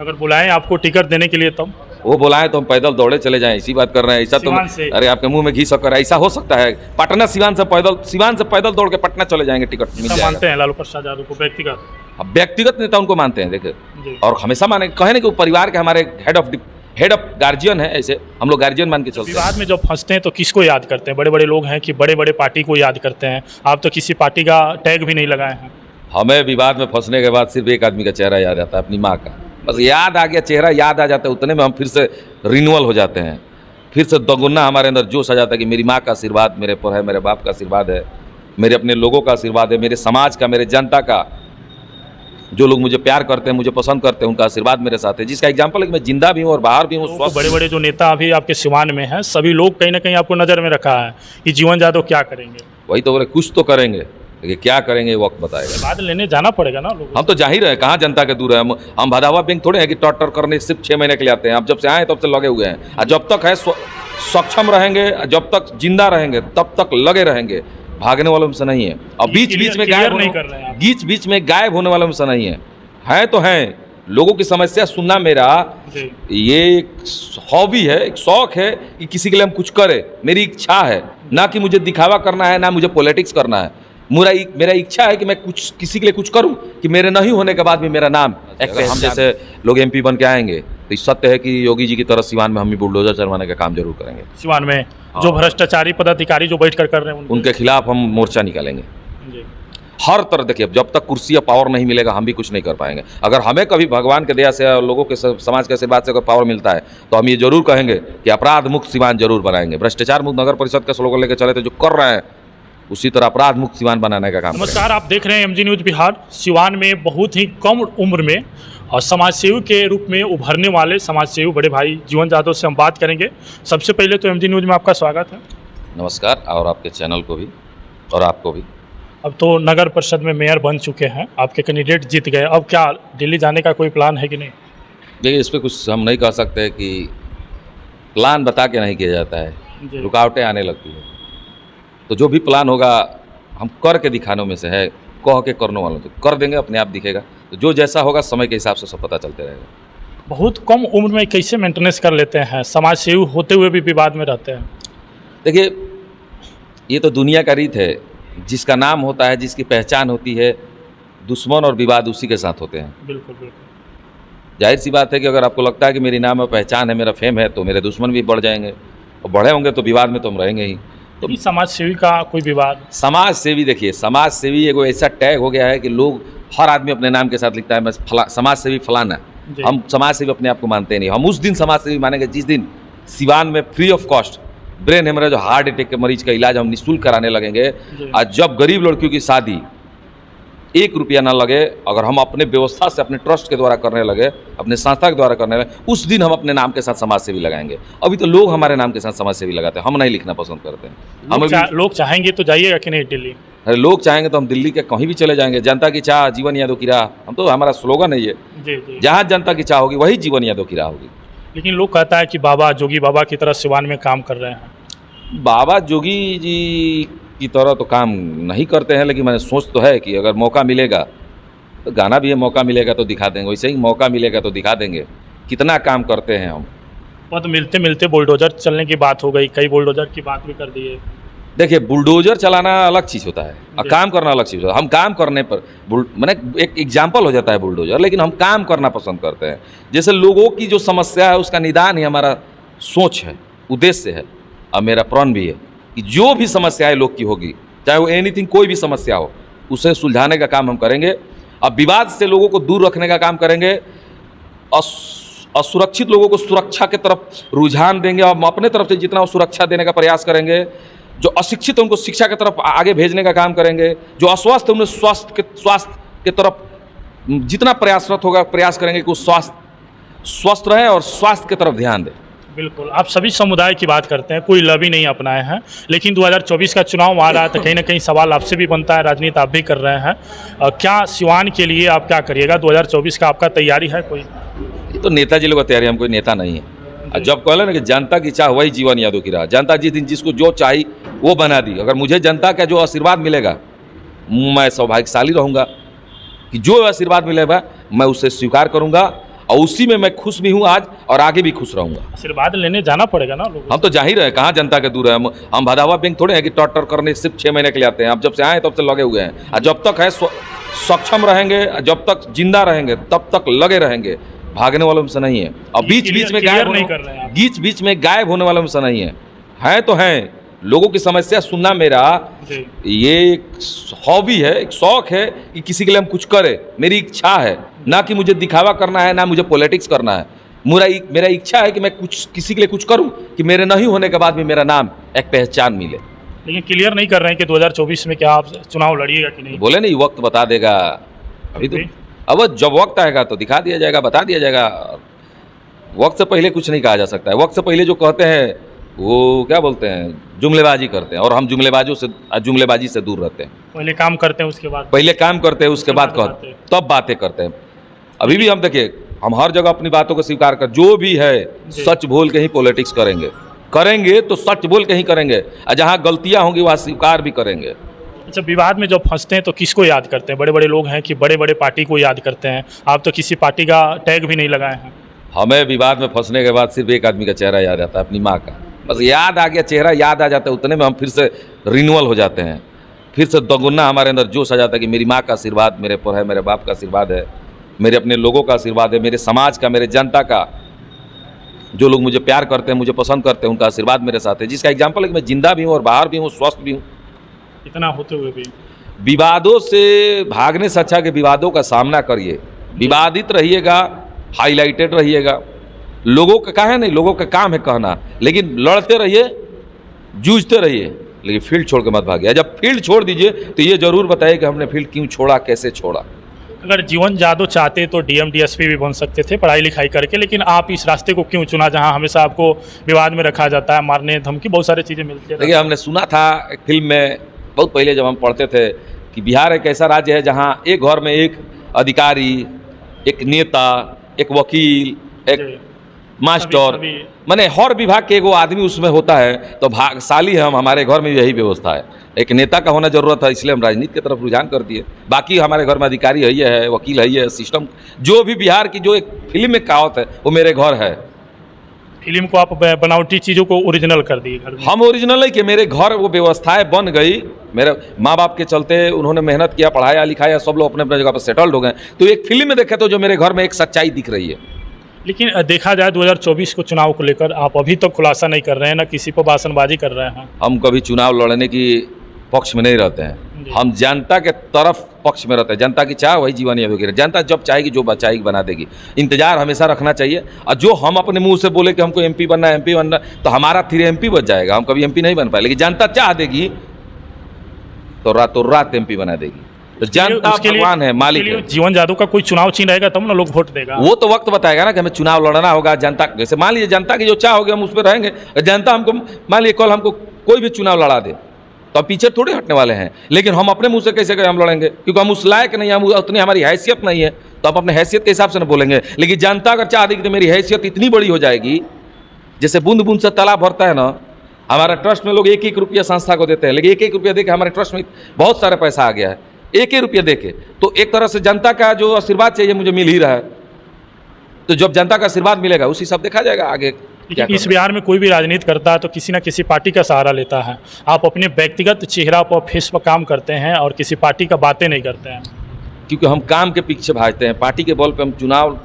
अगर बुलाएं आपको टिकट देने के लिए तब वो बुलाएं तो हम पैदल दौड़े चले जाएं, इसी बात कर रहे हैं। ऐसा तो सिवान से। अरे आपके मुंह में घी शक्कर, ऐसा हो सकता है? पटना सिवान से पैदल दौड़ के पटना चले जाएंगे, टिकट मिल ऐसा जाएगा। मानते हैं लालू प्रसाद यादव को व्यक्तिगत? अब व्यक्तिगत नेता उनको मानते हैं, देखिए, जी। और हमेशा माने कहे ना कि वो परिवार के हमारे हेड ऑफ गार्जियन है, ऐसे हम लोग गार्जियन मान के चलते हैं। विवाद में जब फंसते हैं तो किसको याद करते हैं? बड़े बड़े लोग हैं कि बड़े बड़े पार्टी को याद करते हैं? आप तो किसी पार्टी का टैग भी नहीं लगाए हैं। हमें विवाद में फंसने के बाद सिर्फ एक आदमी का चेहरा याद आता है, अपनी माँ का। बस याद आ गया, चेहरा याद आ जाता है, उतने में हम फिर से रिन्यूअल हो जाते हैं, फिर से दोगुना हमारे अंदर जोश आ जाता है कि मेरी माँ का आशीर्वाद मेरे पर है, मेरे बाप का आशीर्वाद है, मेरे अपने लोगों का आशीर्वाद है, मेरे समाज का, मेरे जनता का, जो लोग मुझे प्यार करते हैं, मुझे पसंद करते हैं, उनका आशीर्वाद मेरे साथ है। जिसका एग्जाम्पल है कि मैं जिंदा भी हूँ और बाहर भी हूँ, तो बड़े बड़े जो नेता अभी आपके सिवान में हैं, सभी लोग कहीं ना कहीं आपको नज़र में रखा है कि जीवन यादव क्या करेंगे। वही तो बोले, कुछ तो करेंगे, लेकिन क्या करेंगे वक्त बताएगा। बाद लेने जाना पड़ेगा ना लोगों हम तो जाहिर है, कहाँ जनता के दूर है। हम भदावा बैंक थोड़े हैं कि टॉटर करने सिर्फ 6 महीने के लिए आते हैं। आप जब से आए तब से लगे हुए हैं, और जब तक है सक्षम रहेंगे, जब तक जिंदा रहेंगे तब तक लगे रहेंगे। भागने वालों में से नहीं है, और बीच बीच में गायब नहीं कर रहे हैं। बीच में गायब होने वालों में से नहीं है तो हैं। लोगों की समस्या सुनना मेरा ये एक हॉबी है, एक शौक है कि किसी के लिए हम कुछ करें। मेरी इच्छा है, ना कि मुझे दिखावा करना है, ना मुझे पॉलिटिक्स करना है। मेरा इच्छा है कि मैं कुछ किसी के लिए कुछ करूं, कि मेरे नहीं होने के बाद भी मेरा नाम हम जैसे लोग MP बन के आएंगे तो सत्य है कि योगी जी की तरह सिवान में हम भी बुलडोजर चलवाने का काम जरूर करेंगे। सिवान में जो भ्रष्टाचारी पदाधिकारी जो बैठ कर रहे हैं उनके खिलाफ हम मोर्चा निकालेंगे जी। हर तरह। देखिए, जब तक कुर्सी या पावर नहीं मिलेगा हम भी कुछ नहीं कर पाएंगे। अगर हमें कभी भगवान के दया से और लोगों के समाज के आशीर्वाद से अगर पावर मिलता है तो हम ये जरूर कहेंगे कि अपराध मुक्त सिवान जरूर बनाएंगे। भ्रष्टाचार मुक्त नगर परिषद का स्लोगन लेकर चले थे, जो कर रहे हैं उसी तरह अपराध मुक्त सिवान बनाने का काम। नमस्कार, आप देख रहे हैं MG न्यूज़ बिहार। सिवान में बहुत ही कम उम्र में और समाजसेवी के रूप में उभरने वाले समाजसेवी बड़े भाई जीवन यादव से हम बात करेंगे। सबसे पहले तो MG न्यूज़ में आपका स्वागत है। नमस्कार, और आपके चैनल को भी और आपको भी। अब तो नगर परिषद में मेयर बन चुके हैं, आपके कैंडिडेट जीत गए, अब क्या दिल्ली जाने का कोई प्लान है कि नहीं? देखिए, इस पर कुछ हम नहीं कह सकते कि प्लान बता के नहीं किया जाता है, रुकावटें आने लगती है। तो जो भी प्लान होगा हम कर के दिखाने में से है, कह के करने वालों तो कर देंगे, अपने आप दिखेगा। तो जो जैसा होगा समय के हिसाब से सब पता चलते रहेगा। बहुत कम उम्र में कैसे मेंटेनेंस कर लेते हैं? समाजसेवी होते हुए भी विवाद में रहते हैं। देखिए, ये तो दुनिया का रीत है, जिसका नाम होता है, जिसकी पहचान होती है, दुश्मन और विवाद उसी के साथ होते हैं। बिल्कुल बिल्कुल। जाहिर सी बात है कि अगर आपको लगता है कि मेरी नाम और पहचान है, मेरा फेम है, तो मेरे दुश्मन भी बढ़ जाएंगे, और बढ़े होंगे तो विवाद में तो हम रहेंगे ही। तो समाज सेवी का कोई विवाद? समाज सेवी, देखिए, समाज सेवी एगो ऐसा टैग हो गया है कि लोग, हर आदमी अपने नाम के साथ लिखता है, बस समाज सेवी फलाना। हम समाज सेवी अपने आप को मानते नहीं। हम उस दिन समाज सेवी मानेंगे जिस दिन सिवान में free of cost brain haemorrhage और हार्ट अटैक के मरीज का इलाज हम निःशुल्क कराने लगेंगे। और जब गरीब लड़कियों की शादी 1 रुपया ना लगे, अगर हम अपने व्यवस्था से, अपने ट्रस्ट के द्वारा करने लगे, अपने संस्था के द्वारा करने लगे, उस दिन हम अपने नाम के साथ समाज सेवी लगाएंगे। अभी तो लोग हमारे नाम के साथ समाज सेवी लगाते हैं, हम नहीं लिखना पसंद करते हैं। लोग चाहेंगे तो जाइएगा कि नहीं दिल्ली? अरे लोग चाहेंगे तो हम दिल्ली के कहीं भी चले जाएंगे। जनता की चाह जीवन यादव की राह, हम तो, हमारा स्लोगन है ये। जहाँ जनता की चाह होगी वही जीवन यादव की राह होगी। लेकिन लोग कहता है कि बाबा जोगी बाबा की तरह सिवान में काम कर रहे हैं। बाबा जोगी जी की तरह तो काम नहीं करते हैं, लेकिन मैंने सोच तो है कि अगर मौका मिलेगा तो गाना भी है, मौका मिलेगा तो दिखा देंगे। वैसे ही मौका मिलेगा तो दिखा देंगे कितना काम करते हैं हम। पद मिलते मिलते बुलडोजर चलने की बात हो गई, कई बुलडोजर की बात भी कर दिए। देखिए, बुलडोजर चलाना अलग चीज़ होता है और काम करना अलग चीज़ होता है। हम काम करने पर मैंने एक एग्जाम्पल हो जाता है बुलडोजर, लेकिन हम काम करना पसंद करते हैं। जैसे लोगों की जो समस्या है उसका निदान ही हमारा सोच है, उद्देश्य है, और मेरा प्रण भी है कि जो भी समस्याएं लोग की होगी, चाहे वो एनीथिंग, कोई भी समस्या हो, उसे सुलझाने का काम हम करेंगे। अब विवाद से लोगों को दूर रखने का काम करेंगे, असुरक्षित लोगों को सुरक्षा की तरफ रुझान देंगे, और हम अपने तरफ से जितना सुरक्षा देने का प्रयास करेंगे। जो अशिक्षित है उनको शिक्षा की तरफ आगे भेजने का काम करेंगे। जो अस्वस्थ है उन्हें स्वास्थ्य के तरफ जितना प्रयासरत होगा प्रयास करेंगे कि वो स्वस्थ रहे और स्वास्थ्य की तरफ ध्यान दें। बिल्कुल, आप सभी समुदाय की बात करते हैं, कोई लॉबी नहीं अपनाए हैं, लेकिन 2024 का चुनाव आ रहा है तो कहीं ना कहीं सवाल आपसे भी बनता है, राजनीति आप भी कर रहे हैं। क्या सिवान के लिए आप क्या करिएगा? 2024 का आपका तैयारी है कोई? तो नेताजी लोग का तैयारी, हम कोई नेता नहीं है। और जब कहले ना कि जनता की चाह वही जीवन यादव की राह, जनता जिस दिन जिसको जो चाहिए वो बना दी। अगर मुझे जनता का जो आशीर्वाद मिलेगा, मैं सौभाग्यशाली रहूँगा कि जो आशीर्वाद मिलेगा मैं उसे स्वीकार करूँगा और उसी में मैं खुश भी हूँ आज और आगे भी खुश रहूँगा। आशीर्वाद लेने जाना पड़ेगा ना लोगों हम तो जा ही रहे हैं, कहाँ जनता के दूर है। हम भदावा बैंक थोड़े हैं कि टॉटर करने सिर्फ 6 महीने के लिए आते हैं। हम जब से आए तब से लगे हुए हैं, और जब तक है सक्षम रहेंगे, जब तक जिंदा रहेंगे तब तक लगे रहेंगे। भागने वालों में से नहीं है, और बीच बीच में गायब नहीं कर रहे हैं, बीच में गायब होने वालों में से नहीं है तो हैं। लोगों की समस्या सुनना मेरा ये एक हॉबी है, एक शौक है कि किसी के लिए हम कुछ करें। मेरी इच्छा है, ना कि मुझे दिखावा करना है, ना मुझे पॉलिटिक्स करना है। मेरा इच्छा है कि मैं कुछ किसी के लिए कुछ करूं कि मेरे नहीं होने के बाद भी मेरा नाम एक पहचान मिले। लेकिन क्लियर नहीं कर रहे हैं कि 2024 में क्या आप चुनाव लड़िएगा कि नहीं? बोले नहीं, वक्त बता देगा। अभी तो अब जब वक्त आएगा तो दिखा दिया जाएगा, बता दिया जाएगा। वक्त से पहले कुछ नहीं कहा जा सकता है। वक्त से पहले जो कहते हैं वो क्या बोलते हैं, जुमलेबाजी करते हैं, और हम जुमलेबाजी से दूर रहते हैं। पहले काम करते हैं, उसके बाद पहले काम करते हैं, उसके बाद तब बातें करते हैं। अभी भी हम देखिए, हम हर जगह अपनी बातों को स्वीकार कर, जो भी है सच बोल के ही पॉलिटिक्स करेंगे तो सच बोल के ही करेंगे, और जहाँ गलतियाँ होंगी वहाँ स्वीकार भी करेंगे। अच्छा, विवाद में जब फंसते हैं तो किसको याद करते हैं? बड़े बड़े लोग हैं कि बड़े बड़े पार्टी को याद करते हैं? आप तो किसी पार्टी का टैग भी नहीं लगाए हैं। हमें विवाद में फंसने के बाद सिर्फ एक आदमी का चेहरा याद आता है, अपनी माँ का। बस याद आ गया, चेहरा याद आ जाता है, उतने में हम फिर से रिन्यूअल हो जाते हैं। फिर से दोगुना हमारे अंदर जोश आ जाता है कि मेरी माँ का आशीर्वाद मेरे पर है, मेरे बाप का आशीर्वाद है, मेरे अपने लोगों का आशीर्वाद है, मेरे समाज का, मेरे जनता का, जो लोग मुझे प्यार करते हैं, मुझे पसंद करते हैं, उनका आशीर्वाद मेरे साथ है। जिसका एग्जाम्पल है कि मैं जिंदा भी हूँ और बाहर भी हूँ, स्वस्थ भी हूँ। इतना होते हुए भी विवादों से भागने से अच्छा कि विवादों का सामना करिए, विवादित रहिएगा, हाईलाइटेड रहिएगा। लोगों का कहा है नहीं, लोगों का काम है कहना, लेकिन लड़ते रहिए, जूझते रहिए, लेकिन फील्ड छोड़ के मत भागिए। जब फील्ड छोड़ दीजिए तो ये जरूर बताइए कि हमने फील्ड क्यों छोड़ा, कैसे छोड़ा। अगर जीवन जादव चाहते तो डीएम डीएसपी भी बन सकते थे पढ़ाई लिखाई करके, लेकिन आप इस रास्ते को क्यों चुना जहां हमेशा आपको विवाद में रखा जाता है, मारने धमकी बहुत सारी चीज़ें मिलती है? देखिए, हमने सुना था एक फिल्म में बहुत पहले जब हम पढ़ते थे कि बिहार एक ऐसा राज्य है जहाँ एक घर में एक अधिकारी, एक नेता, एक वकील, एक मास्टर, माने हर विभाग के एगो आदमी उसमें होता है। तो भाग्यशाली है हम, हमारे घर में यही व्यवस्था है। एक नेता का होना जरूरत है, इसलिए हम राजनीति की तरफ रुझान कर दिए। बाकी हमारे घर में अधिकारी है, वकील है, सिस्टम जो भी बिहार की जो एक फिल्म में कहावत है वो मेरे घर है। फिल्म को आप बनावटी चीज़ों को ओरिजिनल कर दिए घर में। हम ओरिजिनल है कि मेरे घर वो व्यवस्थाएं बन गई। मेरे माँ बाप के चलते उन्होंने मेहनत किया, पढ़ाया लिखाया, सब लोग अपने अपने जगह पर सेटल्ड हो गए। तो एक फिल्म में देखे तो जो मेरे घर में एक सच्चाई दिख रही है। लेकिन देखा जाए 2024 को चुनाव को लेकर आप अभी तक खुलासा नहीं कर रहे हैं, ना किसी पर भाषणबाजी कर रहे हैं। हम कभी चुनाव लड़ने की पक्ष में नहीं रहते हैं, हम जनता के तरफ पक्ष में रहते हैं। जनता की चाह वही जीवन होगी, जनता जब चाहेगी जो चाहेगी बना देगी। इंतजार हमेशा रखना चाहिए, और जो हम अपने मुंह से बोले कि हमको एमपी बनना है, तो हमारा 3 एमपी बच जाएगा, हम कभी एमपी नहीं बन पाए। लेकिन जनता चाह देगी तो रातों रात एमपी बना देगी। तो जनता भगवान है, मालिक है। जीवन जादव का कोई चुनाव चिन्ह रहेगा तब ना लोग वोट देगा। वो तो वक्त बताएगा ना कि हमें चुनाव लड़ना होगा। जनता जैसे मान लीजिए जनता की जो चाह होगी हम उस पर रहेंगे। जनता हमको मान लीजिए कल हमको कोई भी चुनाव लड़ा दे तो हम पीछे थोड़े हटने वाले हैं। लेकिन हम अपने मुंह से कैसे करें हम लड़ेंगे, क्योंकि हम उस लायक नहीं, हम उतनी हमारी हैसियत नहीं है, तो हम अपने हैसियत के हिसाब से ना बोलेंगे। लेकिन जनता अगर चाह देगी तो मेरी हैसियत इतनी बड़ी हो जाएगी, जैसे बूंद बूंद से तालाब भरता है ना। हमारा ट्रस्ट में लोग 1-1 रुपया संस्था को देते हैं, लेकिन 1-1 रुपया देके हमारे ट्रस्ट में बहुत सारा पैसा आ गया है, 1-1 रुपया देके। तो एक तरह से जनता का जो आशीर्वाद चाहिए मुझे मिल ही रहा है। तो जब जनता का आशीर्वाद मिलेगा उसी सब देखा जाएगा आगे। लेकिन इस बिहार में कोई भी राजनीति करता है तो किसी न किसी पार्टी का सहारा लेता है। आप अपने व्यक्तिगत चेहरा पर, फेस पर काम करते हैं और किसी पार्टी का बातें नहीं करते हैं, क्योंकि हम काम के पीछे भागते हैं। पार्टी के बल पे हम चुनाव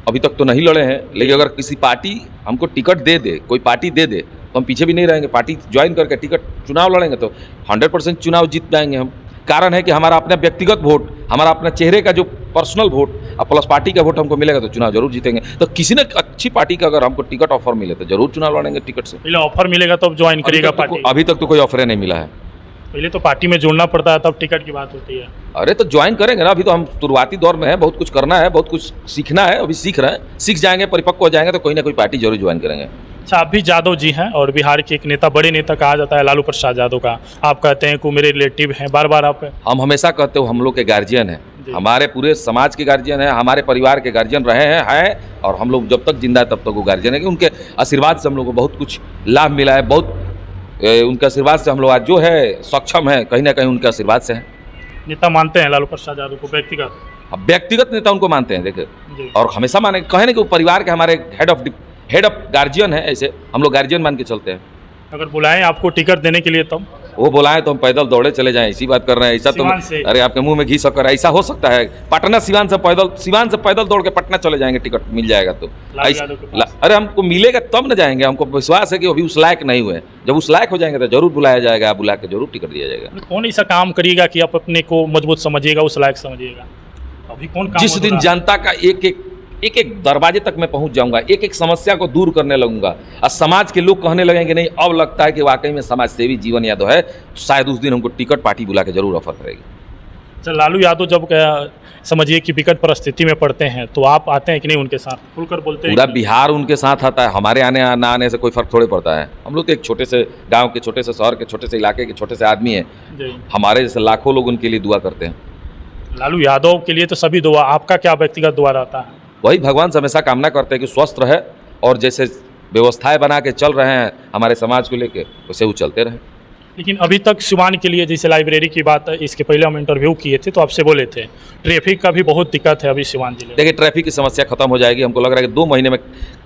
अभी तक तो नहीं लड़े हैं, लेकिन अगर किसी पार्टी हमको टिकट दे दे, कोई पार्टी दे दे, तो हम पीछे भी नहीं रहेंगे। पार्टी ज्वाइन करके टिकट चुनाव लड़ेंगे तो 100% चुनाव जीत जाएंगे हम। कारण है कि हमारा अपना व्यक्तिगत वोट, हमारा अपना चेहरे का जो पर्सनल वोट और प्लस पार्टी का वोट हमको मिलेगा तो चुनाव जरूर जीतेंगे। तो किसी ने अच्छी पार्टी का अगर हमको टिकट ऑफर मिले तो जरूर चुनाव लड़ेंगे टिकट से। पहले ऑफर मिलेगा तब ज्वाइन करिएगा पार्टी। अभी तक तो कोई ऑफर नहीं मिला है। पहले तो पार्टी में जुड़ना पड़ता है तब टिकट की बात होती है। अरे तो ज्वाइन करेंगे ना, अभी तो हम शुरुआती दौर में है, बहुत कुछ करना है, बहुत कुछ सीखना है, अभी सीख रहे हैं। सीख जाएंगे, परिपक्व हो जाएंगे तो कोई ना कोई पार्टी जरूर ज्वाइन करेंगे। अच्छा, आप भी यादव जी हैं और बिहार के एक नेता, बड़े नेता कहा जाता है लालू प्रसाद यादव का। आप कहते हैं कि मेरे रिलेटिव हैं, बार बार आप। हम हमेशा कहते हो हम लोग के गार्जियन हैं, हमारे पूरे समाज के गार्जियन हैं, हमारे परिवार के गार्जियन रहे हैं और हम लोग जब तक जिंदा है तब तक वो गार्जियन है कि उनके आशीर्वाद से हम लोग को बहुत कुछ लाभ मिला है। बहुत उनके आशीर्वाद से हम लोग आज जो है सक्षम है, कहीं ना कहीं उनके आशीर्वाद से है। नेता मानते हैं लालू प्रसाद यादव को व्यक्तिगत? अब व्यक्तिगत नेता उनको मानते हैं देखिए, जी। और हमेशा माने कहे ना कि वो परिवार के हमारे हेड ऑफ गार्जियन है, ऐसे हम लोग गार्जियन मान के चलते हैं। अगर बुलाएं आपको टिकट देने के लिए तब वो बुलाएं तो हम पैदल दौड़े चले जाएं, इसी बात कर रहे हैं। ऐसा तो सिवान से। अरे आपके मुंह में घी शक्कर, ऐसा हो सकता है? पटना सिवान से पैदल दौड़ के पटना चले जाएंगे, टिकट मिल जाएगा तो लालू ऐसा- यादव के पास। अरे हमको मिलेगा तब न जाएंगे, हमको विश्वास है कि अभी उस लायक नहीं हुए। जब उस लायक हो जाएंगे तो जरूर बुलाया जाएगा, बुला के जरूर टिकट दिया जाएगा। कौन ऐसा काम करिएगा कि आप अपने को मजबूत समझिएगा, उस लायक समझिएगा? अभी कौन काम जिस दिन अधूरा है? जनता का एक दरवाजे तक मैं पहुंच जाऊंगा, एक समस्या को दूर करने लगूंगा, और समाज के लोग कहने लगेंगे नहीं अब लगता है कि वाकई में समाज सेवी जीवन यादव है, तो शायद उस दिन हमको टिकट पार्टी बुला के जरूर ऑफर करेगी। अच्छा, लालू यादव जब समझिए कि विकट परिस्थिति में पड़ते हैं तो आप आते हैं कि नहीं उनके साथ, खुलकर बोलते हैं पूरा कि बिहार उनके साथ आता है, हमारे आने ना आने से कोई फर्क थोड़े पड़ता है। हम लोग तो एक छोटे से गांव के, छोटे से शहर के, छोटे से इलाके के, छोटे से आदमी हैं। जी। हमारे जैसे लाखों लोग उनके लिए दुआ करते हैं। लालू यादव के लिए तो सभी दुआ, आपका क्या व्यक्तिगत दुआ रहता है? वही भगवान से हमेशा कामना करते हैं कि स्वस्थ रहे, और जैसे व्यवस्थाएं बना के चल रहे हैं हमारे समाज को लेके, वैसे वो चलते रहे। लेकिन अभी तक सिवान के लिए, जैसे लाइब्रेरी की बात है, इसके पहले हम इंटरव्यू किए थे तो आपसे बोले थे ट्रैफिक का भी बहुत दिक्कत है अभी सिवान जिले में। देखिए ट्रैफिक की समस्या खत्म हो जाएगी, हमको लग रहा है कि 2 महीने में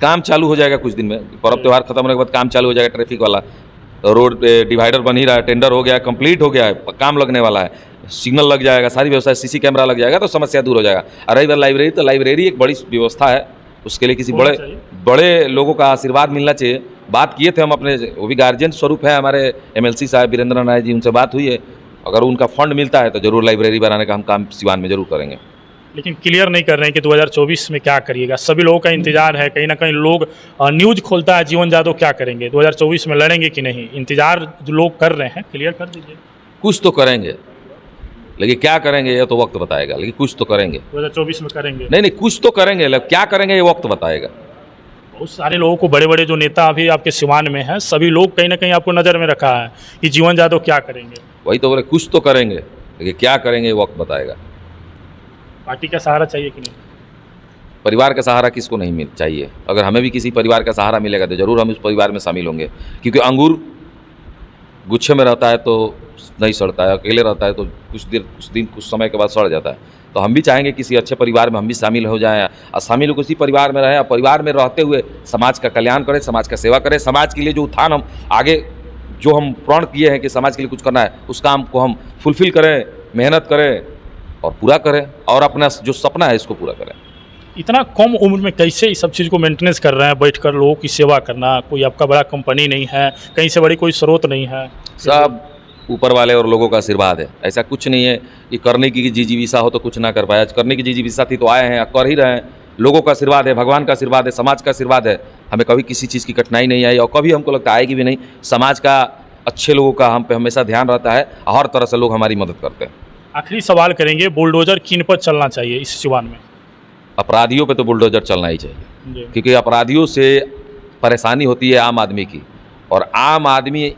काम चालू हो जाएगा, कुछ दिन में पर्व त्यौहार खत्म होने के बाद काम चालू हो जाएगा। ट्रैफिक वाला रोड डिवाइडर बन ही रहा है, टेंडर हो गया है, कंप्लीट हो गया है, काम लगने वाला है, सिग्नल लग जाएगा, सारी व्यवस्था, सीसी कैमरा लग जाएगा, तो समस्या दूर हो जाएगा। और रही बात लाइब्रेरी, तो लाइब्रेरी एक बड़ी व्यवस्था है, उसके लिए किसी होना बड़े चाहिए। बड़े लोगों का आशीर्वाद मिलना चाहिए। बात किए थे हम अपने, वो भी गार्जियन स्वरूप है हमारे MLC साहब वीरेंद्र नायक जी, उनसे बात हुई है, अगर उनका फंड मिलता है तो जरूर लाइब्रेरी बनाने का हम काम सिवान में जरूर करेंगे। लेकिन क्लियर नहीं कर रहे हैं कि 2024 में क्या करिएगा। सभी लोगों का इंतजार है, कहीं ना कहीं लोग न्यूज खोलता है जीवन यादव क्या करेंगे, 2024 में लड़ेंगे कि नहीं, इंतजार जो लोग कर रहे हैं, क्लियर कर दीजिए। कुछ तो करेंगे, लेकिन क्या करेंगे ये तो वक्त बताएगा, लेकिन कुछ तो करेंगे। 2024 में करेंगे। नहीं, कुछ तो करेंगे, लेकिन क्या करेंगे ये वक्त बताएगा। बहुत सारे लोगों को, बड़े बड़े जो नेता अभी आपके सिवान में हैं, सभी लोग कहीं ना कहीं आपको नज़र में रखा है कि जीवन यादव क्या करेंगे। वही तो बोले, कुछ तो करेंगे, लेकिन क्या करेंगे ये वक्त बताएगा। पार्टी का सहारा चाहिए कि नहीं? परिवार का सहारा किसको नहीं मिल चाहिए? अगर हमें भी किसी परिवार का सहारा मिलेगा तो जरूर हम उस परिवार में शामिल होंगे, क्योंकि अंगूर गुच्छे में रहता है तो नहीं सड़ता है, अकेले रहता है तो कुछ दिन कुछ समय के बाद सड़ जाता है। तो हम भी चाहेंगे किसी अच्छे परिवार में हम भी शामिल हो जाएं, और शामिल होकर उसी परिवार में रहें, और परिवार में रहते हुए समाज का कल्याण करें, समाज का सेवा करें, समाज के लिए जो उत्थान हम आगे जो हम प्रण किए हैं कि समाज के लिए कुछ करना है, उस काम को हम फुलफिल करें, मेहनत करें और पूरा करें, और अपना जो सपना है इसको पूरा करें। इतना कम उम्र में कैसे इस सब चीज़ को मेंटेनेंस कर रहे हैं, बैठकर लोगों की सेवा करना? कोई आपका बड़ा कंपनी नहीं है, कहीं से बड़ी कोई स्रोत नहीं है, सब ऊपर वाले और लोगों का आशीर्वाद है। ऐसा कुछ नहीं है कि करने की जिजीविषा हो तो कुछ ना कर पाए, आज करने की जिजीविषा थी तो आए हैं, कर ही रहे हैं। लोगों का आशीर्वाद है, भगवान का आशीर्वाद है, समाज का आशीर्वाद है, हमें कभी किसी चीज़ की कठिनाई नहीं आई, और कभी हमको लगता आएगी भी नहीं। समाज का, अच्छे लोगों का हम पे हमेशा ध्यान रहता है, हर तरह से लोग हमारी मदद करते हैं। आखिरी सवाल करेंगे, बुलडोजर किन पर चलना चाहिए इस सिवान में? अपराधियों पे तो बुलडोजर चलना ही चाहिए, जी। क्योंकि अपराधियों से परेशानी होती है आम आदमी की, और आम आदमी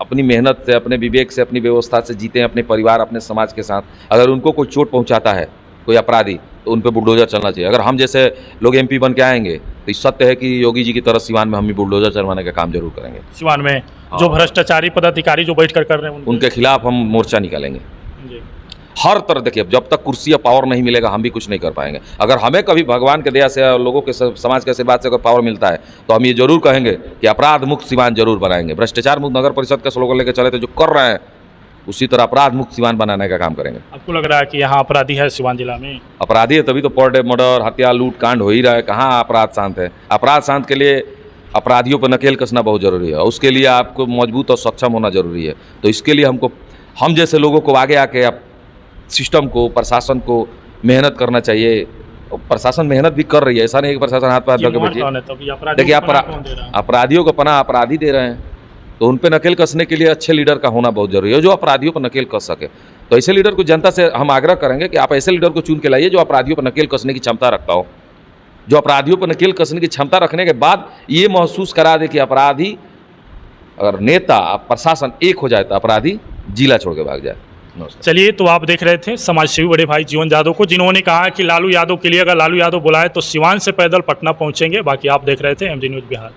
अपनी मेहनत से, अपने विवेक से, अपनी व्यवस्था से जीते हैं, अपने परिवार, अपने समाज के साथ। अगर उनको कोई चोट पहुंचाता है कोई अपराधी, तो उन पे बुलडोजर चलना चाहिए। अगर हम जैसे लोग MP बन के आएंगे तो ये सत्य है कि योगी जी की तरह सिवान में हम भी बुलडोजर चलवाने का काम जरूर करेंगे। सिवान में जो भ्रष्टाचारी पदाधिकारी जो बैठकर कर रहे हैं उनके खिलाफ हम मोर्चा निकालेंगे जी। हर तरह। देखिए, जब तक कुर्सी या पावर नहीं मिलेगा हम भी कुछ नहीं कर पाएंगे। अगर हमें कभी भगवान के दया से और लोगों के समाज के आशीर्वाद से अगर पावर मिलता है तो हम ये जरूर कहेंगे कि अपराध मुक्त सिवान जरूर बनाएंगे। भ्रष्टाचार मुक्त नगर परिषद का स्लोगन लेकर चले तो जो कर रहे हैं उसी तरह अपराध मुक्त सिवान बनाने का काम करेंगे। आपको लग रहा है कि यहाँ अपराधी है सिवान जिला में? अपराधी है तभी तो पर डे मर्डर, हत्या, लूट कांड हो ही रहा है। कहाँ अपराध शांत है? अपराध शांत के लिए अपराधियों पर नकेल कसना बहुत जरूरी है, उसके लिए आपको मजबूत और सक्षम होना जरूरी है। तो इसके लिए हम जैसे लोगों को आगे आके सिस्टम को, प्रशासन को मेहनत करना चाहिए। प्रशासन मेहनत भी कर रही है, ऐसा नहीं कि प्रशासन हाथ पर हाथ धोके बैठी है। देखिए, अपराधियों को पनाह अपराधी दे रहे हैं, तो उन पर नकेल कसने के लिए अच्छे लीडर का होना बहुत जरूरी है, जो अपराधियों पर नकेल कस सके। तो ऐसे लीडर को जनता से हम आग्रह करेंगे कि आप ऐसे लीडर को चुन के लाइए जो अपराधियों पर नकेल कसने की क्षमता रखता हो, जो अपराधियों पर नकेल कसने की क्षमता रखने के बाद ये महसूस करा दे कि अपराधी, अगर नेता प्रशासन एक हो जाए तो अपराधी जिला छोड़ के भाग जाए। चलिए, तो आप देख रहे थे समाजसेवी बड़े भाई जीवन यादव को, जिन्होंने कहा कि लालू यादव के लिए अगर लालू यादव बुलाए तो सिवान से पैदल पटना पहुंचेंगे। बाकी आप देख रहे थे MG न्यूज़ बिहार।